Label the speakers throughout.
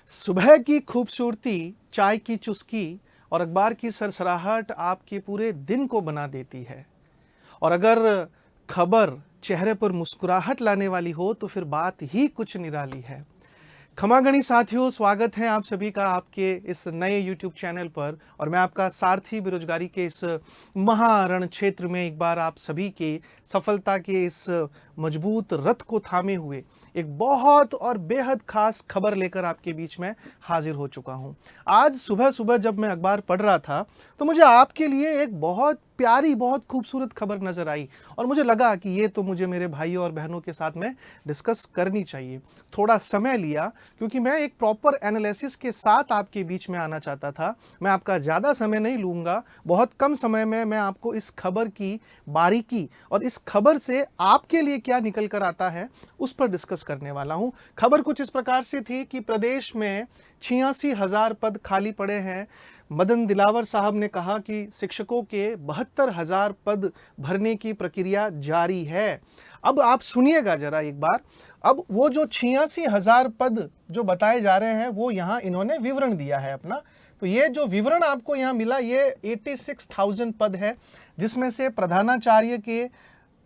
Speaker 1: सुबह की खूबसूरती, चाय की चुस्की और अखबार की सरसराहट आपके पूरे दिन को बना देती है। और अगर खबर चेहरे पर मुस्कुराहट लाने वाली हो तो फिर बात ही कुछ निराली है। खमागणी साथियों, स्वागत है आप सभी का आपके इस नए YouTube चैनल पर। और मैं आपका सारथी बेरोजगारी के इस महारण क्षेत्र में एक बार आप सभी के सफलता के इस मजबूत रथ को थामे हुए एक बहुत और बेहद खास खबर लेकर आपके बीच में हाजिर हो चुका हूं। आज सुबह सुबह जब मैं अखबार पढ़ रहा था तो मुझे आपके लिए एक बहुत प्यारी, बहुत खूबसूरत खबर नजर आई और मुझे लगा कि ये तो मुझे मेरे भाइयों और बहनों के साथ में डिस्कस करनी चाहिए। थोड़ा समय लिया क्योंकि मैं एक प्रॉपर एनालिसिस के साथ आपके बीच में आना चाहता था। मैं आपका ज़्यादा समय नहीं लूँगा, बहुत कम समय में मैं आपको इस खबर की बारीकी और इस खबर से आपके लिए क्या निकल कर आता है उस पर डिस्कस करने वाला हूँ। खबर कुछ इस प्रकार से थी कि प्रदेश में 86,000 पद खाली पड़े हैं। मदन दिलावर साहब ने कहा कि शिक्षकों के 72,000 पद भरने की प्रक्रिया जारी है। अब आप सुनिएगा जरा एक बार। अब वो जो 86,000 पद जो बताए जा रहे हैं वो यहाँ इन्होंने विवरण दिया है अपना। तो ये जो विवरण आपको यहाँ मिला ये 86,000 पद है, जिसमें से प्रधानाचार्य के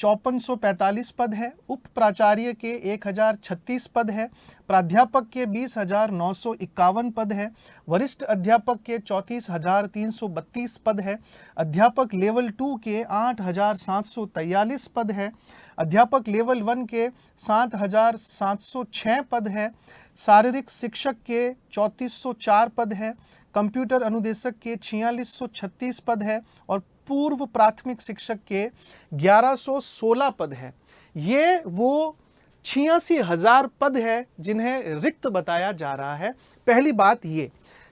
Speaker 1: 5445 पद है, उप प्राचार्य के 1036 पद है, प्राध्यापक के 20,951 पद है, वरिष्ठ अध्यापक के 34,332 पद है, अध्यापक लेवल 2 के 8,743 पद है, अध्यापक लेवल 1 के 7,706 पद है, शारीरिक शिक्षक के 3404 पद है, कंप्यूटर अनुदेशक के 4636 पद है और पूर्व प्राथमिक शिक्षक के 1116 पद है। ये वो 86,000 पद है जिन्हें रिक्त बताया जा रहा है। पहली बात ये,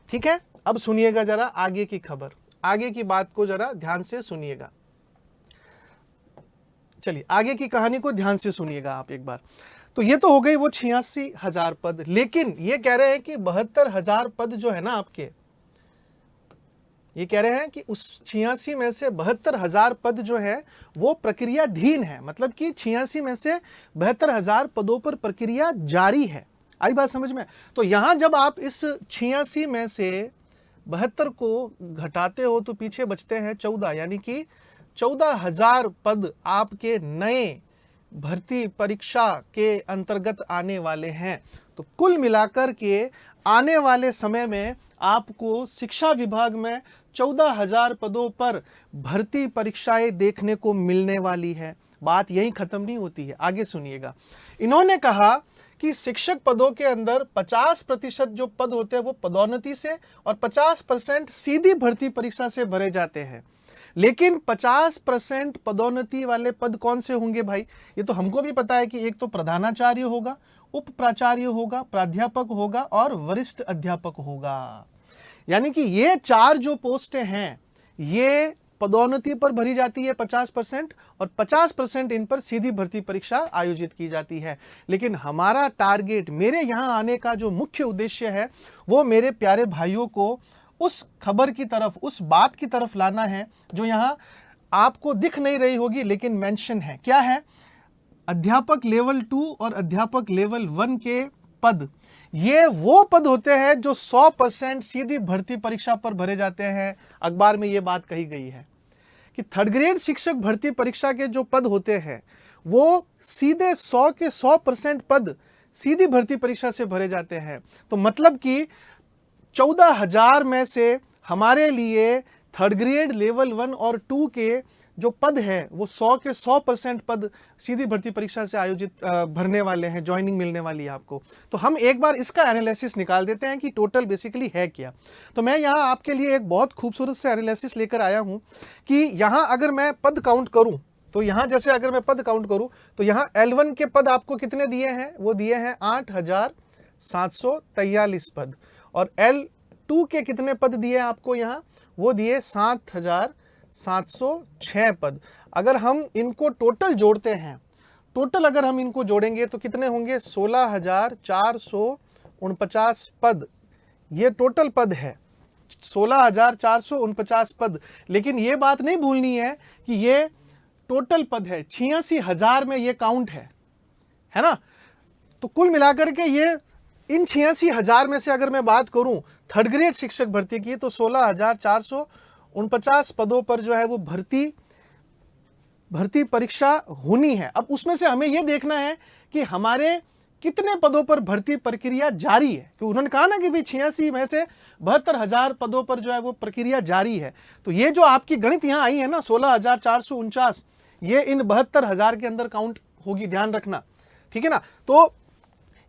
Speaker 1: ठीक है। अब सुनिएगा जरा आगे की खबर, आगे की बात को जरा ध्यान से सुनिएगा। चलिए आगे की कहानी को ध्यान से सुनिएगा आप एक बार। तो ये तो हो गई वो 86,000 पद, लेकिन ये कह रहे हैं कि 72,000 पद जो है ना आपके, ये कह रहे हैं कि उस 86 में से 72,000 पद जो है वो प्रक्रियाधीन है। मतलब कि 86 में से 72,000 पदों पर प्रक्रिया जारी है। आई बात समझ में? तो यहां जब आप इस 86 में से 72 को घटाते हो तो पीछे बचते हैं 14, यानी कि 14,000 पद आपके नए भर्ती परीक्षा के अंतर्गत आने वाले हैं। तो कुल मिलाकर के आने वाले समय में आपको शिक्षा विभाग में 14,000 पदों पर भर्ती परीक्षाएं देखने को मिलने वाली है। बात यहीं खत्म नहीं होती है, आगे सुनिएगा। इन्होंने कहा कि शिक्षक पदों के अंदर 50% जो पद होते हैं वो पदोन्नति से और 50% सीधी भर्ती परीक्षा से भरे जाते हैं। लेकिन 50% पदोन्नति वाले पद कौन से होंगे भाई? ये तो हमको भी पता है कि एक तो प्रधानाचार्य होगा, उप प्राचार्य होगा, प्राध्यापक होगा और वरिष्ठ अध्यापक होगा। यानी कि ये 4 जो पोस्टें हैं ये पदोन्नति पर भरी जाती है 50% और 50% इन पर सीधी भर्ती परीक्षा आयोजित की जाती है। लेकिन हमारा टारगेट, मेरे यहाँ आने का जो मुख्य उद्देश्य है वो मेरे प्यारे भाइयों को उस खबर की तरफ, उस बात की तरफ लाना है जो यहाँ आपको दिख नहीं रही होगी लेकिन मेंशन है। क्या है? अध्यापक लेवल 2 और अध्यापक लेवल 1 के पद, ये वो पद होते हैं जो 100% सीधी भर्ती परीक्षा पर भरे जाते हैं। अखबार में ये बात कही गई है कि थर्ड ग्रेड शिक्षक भर्ती परीक्षा के जो पद होते हैं वो सीधे 100 के 100% पद सीधी भर्ती परीक्षा से भरे जाते हैं। तो मतलब कि 14,000 में से हमारे लिए थर्ड ग्रेड लेवल 1 और 2 के जो पद है वो 100 के 100% पद सीधी भर्ती परीक्षा से आयोजित भरने वाले हैं, ज्वाइनिंग मिलने वाली है आपको। तो हम एक बार इसका एनालिसिस निकाल देते हैं कि टोटल बेसिकली है क्या। तो मैं यहाँ आपके लिए एक बहुत खूबसूरत से एनालिसिस लेकर आया हूँ कि यहाँ अगर मैं पद काउंट करूँ तो यहाँ जैसे अगर मैं पद काउंट करूँ तो यहाँ L1 के पद आपको कितने दिए हैं? वो दिए हैं 8,743 पद। और L2 के कितने पद दिए आपको यहाँ? वो दिए 7,706 पद। अगर हम इनको टोटल जोड़ते हैं, टोटल अगर हम इनको जोड़ेंगे तो कितने होंगे? 16,449 पद। ये टोटल पद है, 16,449 पद। लेकिन ये बात नहीं भूलनी है कि ये टोटल पद है, 86,000 में ये काउंट है ना। तो कुल मिलाकर के ये इन 86,000 में से अगर मैं बात करूं थर्ड ग्रेड शिक्षक भर्ती की, तो 16,449 पदों पर जो है वो भर्ती परीक्षा होनी है। अब उसमें से हमें यह देखना है कि हमारे कितने पदों पर भर्ती प्रक्रिया जारी है, कि उन्होंने कहा ना कि भाई 86 में से 72,000 पदों पर जो है वो प्रक्रिया जारी है। तो ये जो आपकी गणित यहां आई है ना 16,449, ये इन 72,000 के अंदर काउंट होगी, ध्यान रखना, ठीक है ना। तो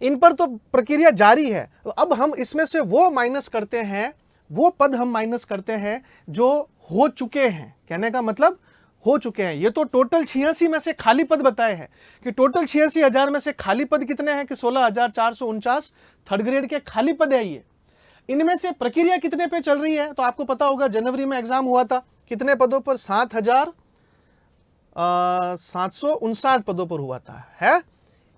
Speaker 1: इन पर तो प्रक्रिया जारी है। तो अब हम इसमें से वो माइनस करते हैं, वो पद हम माइनस करते हैं जो हो चुके हैं। कहने का मतलब हो चुके हैं। ये तो टोटल 86 में से खाली पद बताए हैं कि टोटल 86,000 में से खाली पद कितने हैं, कि 16,449 थर्ड ग्रेड के खाली पद है ये। इनमें से प्रक्रिया कितने पे चल रही है, तो आपको पता होगा जनवरी में एग्जाम हुआ था, कितने पदों पर, 7,759 पदों पर हुआ था, है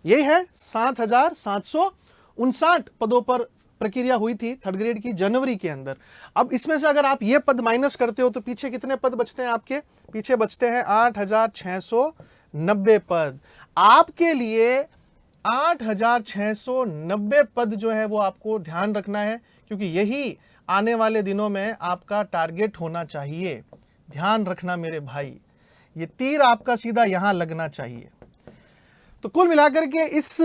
Speaker 1: यही है, 7,759 पदों पर प्रक्रिया हुई थी थर्ड ग्रेड की जनवरी के अंदर। अब इसमें से अगर आप ये पद माइनस करते हो तो पीछे कितने पद बचते हैं आपके, पीछे बचते हैं 8,690 पद। आपके लिए 8,690 पद जो है वो आपको ध्यान रखना है, क्योंकि यही आने वाले दिनों में आपका टारगेट होना चाहिए। ध्यान रखना मेरे भाई, ये तीर आपका सीधा यहां लगना चाहिए। तो कुल मिलाकर के इस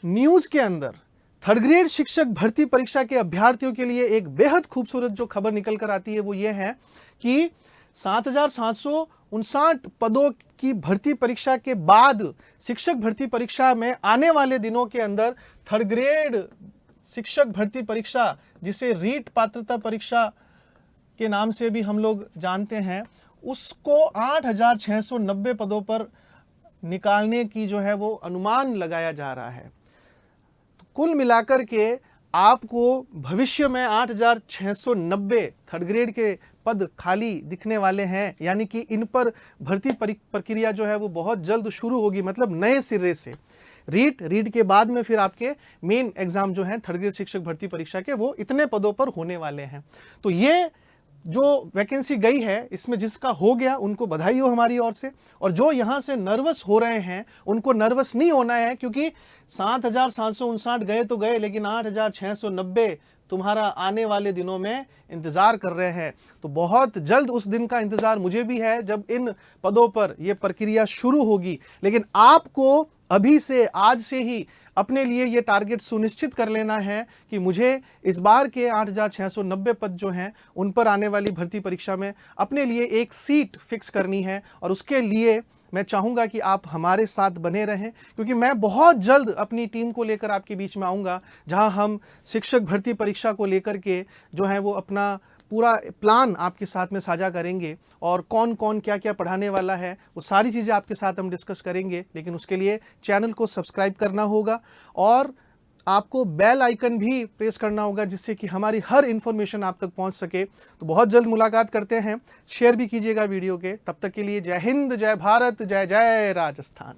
Speaker 1: न्यूज के अंदर थर्ड ग्रेड शिक्षक भर्ती परीक्षा के अभ्यर्थियों के लिए एक बेहद खूबसूरत जो खबर निकल कर आती है वो ये है कि 7,759 पदों की भर्ती परीक्षा के बाद शिक्षक भर्ती परीक्षा में आने वाले दिनों के अंदर थर्ड ग्रेड शिक्षक भर्ती परीक्षा, जिसे रीट पात्रता परीक्षा के नाम से भी हम लोग जानते हैं, उसको 8,690 पदों पर निकालने की जो है वो अनुमान लगाया जा रहा है। तो कुल मिलाकर के आपको भविष्य में 8,690 थर्ड ग्रेड के पद खाली दिखने वाले हैं, यानी कि इन पर भर्ती प्रक्रिया जो है वो बहुत जल्द शुरू होगी, मतलब नए सिरे से। रीट के बाद में फिर आपके मेन एग्जाम जो है थर्ड ग्रेड शिक्षक भर्ती परीक्षा के, वो इतने पदों पर होने वाले हैं। तो ये जो वैकेंसी गई है इसमें जिसका हो गया उनको बधाई हो हमारी ओर से, और जो यहाँ से नर्वस हो रहे हैं उनको नर्वस नहीं होना है, क्योंकि 7,759 गए तो गए, लेकिन 8,690 तुम्हारा आने वाले दिनों में इंतजार कर रहे हैं। तो बहुत जल्द उस दिन का इंतजार मुझे भी है जब इन पदों पर यह प्रक्रिया शुरू होगी। लेकिन आपको अभी से, आज से ही अपने लिए ये टारगेट सुनिश्चित कर लेना है कि मुझे इस बार के 8,690 पद जो हैं उन पर आने वाली भर्ती परीक्षा में अपने लिए एक सीट फिक्स करनी है। और उसके लिए मैं चाहूँगा कि आप हमारे साथ बने रहें, क्योंकि मैं बहुत जल्द अपनी टीम को लेकर आपके बीच में आऊँगा, जहाँ हम शिक्षक भर्ती परीक्षा को लेकर के जो है वो अपना पूरा प्लान आपके साथ में साझा करेंगे, और कौन कौन क्या क्या पढ़ाने वाला है वो सारी चीज़ें आपके साथ हम डिस्कस करेंगे। लेकिन उसके लिए चैनल को सब्सक्राइब करना होगा और आपको बेल आइकन भी प्रेस करना होगा, जिससे कि हमारी हर इन्फॉर्मेशन आप तक पहुंच सके। तो बहुत जल्द मुलाकात करते हैं, शेयर भी कीजिएगा वीडियो के। तब तक के लिए जय हिंद, जय भारत, जय जय राजस्थान।